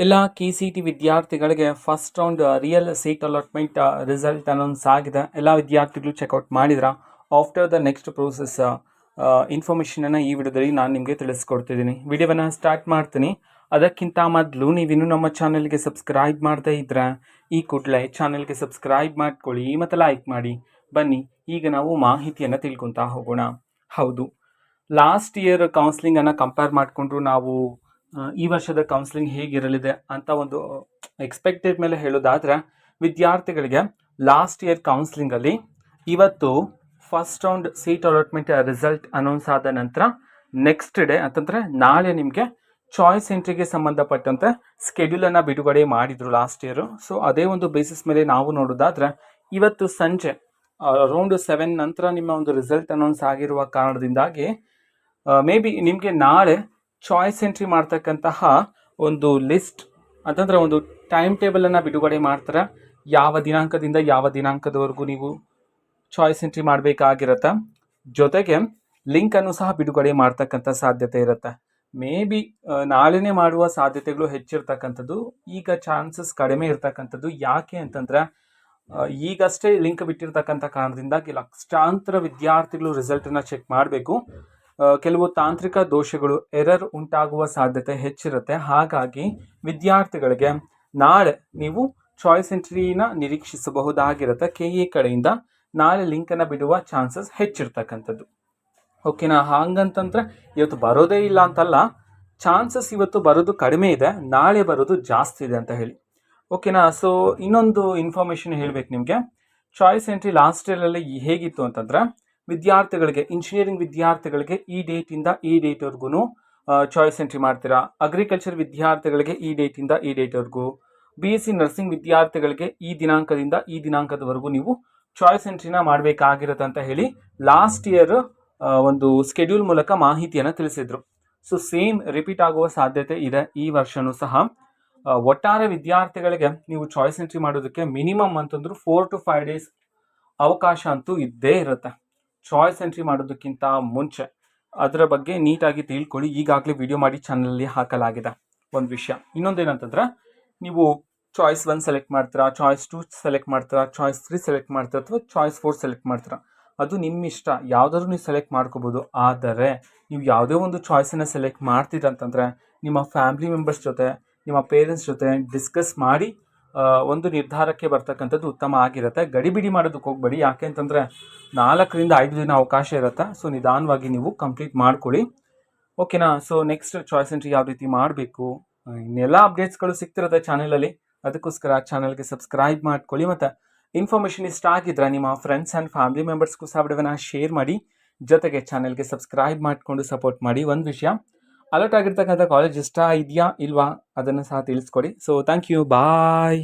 ಎಲ್ಲ KCT ವಿದ್ಯಾರ್ಥಿಗಳಿಗೆ first round real seat allotment result announce ಆಗಿದೆ. ಎಲ್ಲ ವಿದ್ಯಾರ್ಥಿಗಳು ಚೆಕ್ಔಟ್ ಮಾಡಿದ್ರ ಆಫ್ಟರ್ ದ ನೆಕ್ಸ್ಟ್ ಪ್ರೋಸೆಸ್ ಇನ್ಫಾರ್ಮೇಷನನ್ನು ಈ ವಿಡಿಯೋದಲ್ಲಿ ನಾನು ನಿಮಗೆ ತಿಳಿಸ್ಕೊಡ್ತಿದ್ದೀನಿ. ವಿಡಿಯೋವನ್ನು ಸ್ಟಾರ್ಟ್ ಮಾಡ್ತೀನಿ. ಅದಕ್ಕಿಂತ ಮೊದಲು ನೀವಿನ್ನೂ ನಮ್ಮ ಚಾನಲ್ಗೆ ಸಬ್ಸ್ಕ್ರೈಬ್ ಮಾಡದೇ ಇದ್ರೆ ಈ ಕೂಡಲೇ ಚಾನಲ್ಗೆ ಸಬ್ಸ್ಕ್ರೈಬ್ ಮಾಡ್ಕೊಳ್ಳಿ ಮತ್ತು ಲೈಕ್ ಮಾಡಿ. ಬನ್ನಿ ಈಗ ನಾವು ಮಾಹಿತಿಯನ್ನು ತಿಳ್ಕೊತಾ ಹೋಗೋಣ. ಹೌದು, ಲಾಸ್ಟ್ ಇಯರ್ ಕೌನ್ಸ್ಲಿಂಗನ್ನು ಕಂಪೇರ್ ಮಾಡಿಕೊಂಡ್ರು ನಾವು ಈ ವರ್ಷದ ಕೌನ್ಸಿಲಿಂಗ್ ಹೇಗಿರಲಿದೆ ಅಂತ ಒಂದು ಎಕ್ಸ್ಪೆಕ್ಟೆಡ್ ಮೇಲೆ ಹೇಳೋದಾದ್ರೆ, ವಿದ್ಯಾರ್ಥಿಗಳಿಗೆ ಲಾಸ್ಟ್ ಇಯರ್ ಕೌನ್ಸಿಲಿಂಗಲ್ಲಿ ಇವತ್ತು first round seat allotment result announce ಆದ ನಂತರ ನೆಕ್ಸ್ಟ್ ಡೇ ಅಂತಂದರೆ ನಾಳೆ ನಿಮಗೆ ಚಾಯ್ಸ್ ಎಂಟ್ರಿಗೆ ಸಂಬಂಧಪಟ್ಟಂತೆ ಸ್ಕೆಡ್ಯೂಲನ್ನು ಬಿಡುಗಡೆ ಮಾಡಿದರು ಲಾಸ್ಟ್ ಇಯರು. ಸೊ ಅದೇ ಒಂದು ಬೇಸಿಸ್ ಮೇಲೆ ನಾವು ನೋಡೋದಾದ್ರೆ ಇವತ್ತು ಸಂಜೆ ಅರೌಂಡ್ 7 ನಂತರ ನಿಮ್ಮ ಒಂದು ರಿಸಲ್ಟ್ ಅನೌನ್ಸ್ ಆಗಿರುವ ಕಾರಣದಿಂದಾಗಿ ಮೇ ಬಿ ನಿಮಗೆ ನಾಳೆ ಚಾಯ್ಸ್ ಎಂಟ್ರಿ ಮಾಡ್ತಕ್ಕಂತಹ ಒಂದು ಲಿಸ್ಟ್ ಅಂತಂದರೆ ಒಂದು ಟೈಮ್ ಟೇಬಲನ್ನು ಬಿಡುಗಡೆ ಮಾಡ್ತಾರೆ. ಯಾವ ದಿನಾಂಕದಿಂದ ಯಾವ ದಿನಾಂಕದವರೆಗೂ ನೀವು ಚಾಯ್ಸ್ ಎಂಟ್ರಿ ಮಾಡಬೇಕಾಗಿರುತ್ತೆ. ಜೊತೆಗೆ ಲಿಂಕನ್ನು ಸಹ ಬಿಡುಗಡೆ ಮಾಡ್ತಕ್ಕಂಥ ಸಾಧ್ಯತೆ ಇರುತ್ತೆ. ಮೇ ಬಿ ನಾಳೆನೇ ಮಾಡುವ ಸಾಧ್ಯತೆಗಳು ಹೆಚ್ಚಿರ್ತಕ್ಕಂಥದ್ದು. ಈಗ ಚಾನ್ಸಸ್ ಕಡಿಮೆ ಇರ್ತಕ್ಕಂಥದ್ದು. ಯಾಕೆ ಅಂತಂದರೆ ಈಗಷ್ಟೇ ಲಿಂಕ್ ಬಿಟ್ಟಿರ್ತಕ್ಕಂಥ ಕಾರಣದಿಂದಾಗಿ ಲಕ್ಷಾಂತರ ವಿದ್ಯಾರ್ಥಿಗಳು ರಿಸಲ್ಟನ್ನು ಚೆಕ್ ಮಾಡಬೇಕು. ಕೆಲವು ತಾಂತ್ರಿಕ ದೋಷಗಳು ಎರರ್ ಉಂಟಾಗುವ ಸಾಧ್ಯತೆ ಹೆಚ್ಚಿರುತ್ತೆ. ಹಾಗಾಗಿ ವಿದ್ಯಾರ್ಥಿಗಳಿಗೆ ನಾಳೆ ನೀವು ಚಾಯ್ಸ್ ಎಂಟ್ರಿನ ನಿರೀಕ್ಷಿಸಬಹುದಾಗಿರುತ್ತೆ. KE ಕಡೆಯಿಂದ ನಾಳೆ ಲಿಂಕನ್ನು ಬಿಡುವ ಚಾನ್ಸಸ್ ಹೆಚ್ಚಿರ್ತಕ್ಕಂಥದ್ದು. ಓಕೆನಾ? ಹಾಗಂತಂದ್ರೆ ಇವತ್ತು ಬರೋದೇ ಇಲ್ಲ ಅಂತಲ್ಲ, ಚಾನ್ಸಸ್ ಇವತ್ತು ಬರೋದು ಕಡಿಮೆ ಇದೆ, ನಾಳೆ ಬರೋದು ಜಾಸ್ತಿ ಇದೆ ಅಂತ ಹೇಳಿ. ಓಕೆನಾ? ಸೊ ಇನ್ನೊಂದು ಇನ್ಫಾರ್ಮೇಷನ್ ಹೇಳಬೇಕು ನಿಮಗೆ. ಚಾಯ್ಸ್ ಎಂಟ್ರಿ ಲಾಸ್ಟ್ ಇಯರಲ್ಲಿ ಹೇಗಿತ್ತು ಅಂತಂದರೆ, ವಿದ್ಯಾರ್ಥಿಗಳಿಗೆ, ಇಂಜಿನಿಯರಿಂಗ್ ವಿದ್ಯಾರ್ಥಿಗಳಿಗೆ ಈ ಡೇಟಿಂದ ಈ ಡೇಟ್ವರೆಗೂ ಚಾಯ್ಸ್ ಎಂಟ್ರಿ ಮಾಡ್ತೀರಾ. ಅಗ್ರಿಕಲ್ಚರ್ ವಿದ್ಯಾರ್ಥಿಗಳಿಗೆ ಈ ಡೇಟಿಂದ ಈ ಡೇಟ್ವರೆಗೂ, BSc ನರ್ಸಿಂಗ್ ವಿದ್ಯಾರ್ಥಿಗಳಿಗೆ ಈ ದಿನಾಂಕದಿಂದ ಈ ದಿನಾಂಕದವರೆಗೂ ನೀವು ಚಾಯ್ಸ್ ಎಂಟ್ರಿನ ಮಾಡಬೇಕಾಗಿರುತ್ತೆ ಅಂತ ಹೇಳಿ ಲಾಸ್ಟ್ ಇಯರ್ ಒಂದು ಸ್ಕೆಡ್ಯೂಲ್ ಮೂಲಕ ಮಾಹಿತಿಯನ್ನು ತಿಳಿಸಿದ್ರು. ಸೊ ಸೇಮ್ ರಿಪೀಟ್ ಆಗುವ ಸಾಧ್ಯತೆ ಇದೆ ಈ ವರ್ಷನೂ ಸಹ. ಒಟ್ಟಾರೆ ವಿದ್ಯಾರ್ಥಿಗಳಿಗೆ ನೀವು ಚಾಯ್ಸ್ ಎಂಟ್ರಿ ಮಾಡೋದಕ್ಕೆ ಮಿನಿಮಮ್ ಅಂತಂದ್ರು 4 to 5 ಡೇಸ್ ಅವಕಾಶ ಅಂತೂ ಇದ್ದೇ ಇರುತ್ತೆ. ಚಾಯ್ಸ್ ಎಂಟ್ರಿ ಮಾಡೋದಕ್ಕಿಂತ ಮುಂಚೆ ಅದರ ಬಗ್ಗೆ ನೀಟಾಗಿ ತಿಳ್ಕೊಳ್ಳಿ. ಈಗಾಗಲೇ ವಿಡಿಯೋ ಮಾಡಿ ಚಾನಲಲ್ಲಿ ಹಾಕಲಾಗಿದೆ ಒಂದು ವಿಷಯ. ಇನ್ನೊಂದೇನಂತಂದ್ರೆ, ನೀವು ಚಾಯ್ಸ್ 1 ಸೆಲೆಕ್ಟ್ ಮಾಡ್ತೀರಾ, ಚಾಯ್ಸ್ 2 ಸೆಲೆಕ್ಟ್ ಮಾಡ್ತೀರಾ, ಚಾಯ್ಸ್ 3 ಸೆಲೆಕ್ಟ್ ಮಾಡ್ತೀರಾ, ಅಥವಾ ಚಾಯ್ಸ್ 4 ಸೆಲೆಕ್ಟ್ ಮಾಡ್ತೀರಾ, ಅದು ನಿಮ್ಮ ಇಷ್ಟ. ಯಾವುದಾದ್ರೂ ನೀವು ಸೆಲೆಕ್ಟ್ ಮಾಡ್ಕೋಬೋದು. ಆದರೆ ನೀವು ಯಾವುದೇ ಒಂದು ಚಾಯ್ಸನ್ನು ಸೆಲೆಕ್ಟ್ ಮಾಡ್ತೀರಾ ಅಂತಂದರೆ ನಿಮ್ಮ ಫ್ಯಾಮಿಲಿ ಮೆಂಬರ್ಸ್ ಜೊತೆ, ನಿಮ್ಮ ಪೇರೆಂಟ್ಸ್ ಜೊತೆ ಡಿಸ್ಕಸ್ ಮಾಡಿ ಒಂದು ನಿರ್ಧಾರಕ್ಕೆ ಬರ್ತಕ್ಕಂಥದ್ದು ಉತ್ತಮ ಆಗಿರುತ್ತೆ. ಗಡಿಬಿಡಿ ಮಾಡೋದಕ್ಕೆ ಹೋಗಬೇಡಿ. ಯಾಕೆ ಅಂತಂದರೆ 4 ರಿಂದ 5 ದಿನ ಅವಕಾಶ ಇರುತ್ತೆ. ಸೊ ನಿಧಾನವಾಗಿ ನೀವು ಕಂಪ್ಲೀಟ್ ಮಾಡ್ಕೊಳ್ಳಿ. ಓಕೆನಾ? ಸೊ ನೆಕ್ಸ್ಟ್ ಚಾಯ್ಸ್ ಎಂಟ್ರಿ ಯಾವ ರೀತಿ ಮಾಡಬೇಕು, ಇನ್ನೆಲ್ಲ ಅಪ್ಡೇಟ್ಸ್ಗಳು ಸಿಗ್ತಿರುತ್ತೆ ಚಾನಲಲ್ಲಿ. ಅದಕ್ಕೋಸ್ಕರ ಚಾನಲ್ಗೆ ಸಬ್ಸ್ಕ್ರೈಬ್ ಮಾಡ್ಕೊಳ್ಳಿ. ಮತ್ತು ಇನ್ಫಾರ್ಮೇಷನ್ ಇಷ್ಟ ಆಗಿದ್ರೆ ನಿಮ್ಮ ಫ್ರೆಂಡ್ಸ್ ಆ್ಯಂಡ್ ಫ್ಯಾಮಿಲಿ ಮೆಂಬರ್ಸ್ಗೂ ಸಹ ವಿಡಿಯೋನ ಶೇರ್ ಮಾಡಿ. ಜೊತೆಗೆ ಚಾನಲ್ಗೆ ಸಬ್ಸ್ಕ್ರೈಬ್ ಮಾಡಿಕೊಂಡು ಸಪೋರ್ಟ್ ಮಾಡಿ. ಒಂದು ವಿಷಯ, ಅಲರ್ಟ್ ಆಗಿರ್ತಕ್ಕಂಥ ಕಾಲೇಜ್ ಇಷ್ಟ ಇದೆಯಾ ಇಲ್ವಾ ಅದನ್ನು ಸಹ ತಿಳಿಸ್ಕೊಡಿ. So thank you, bye.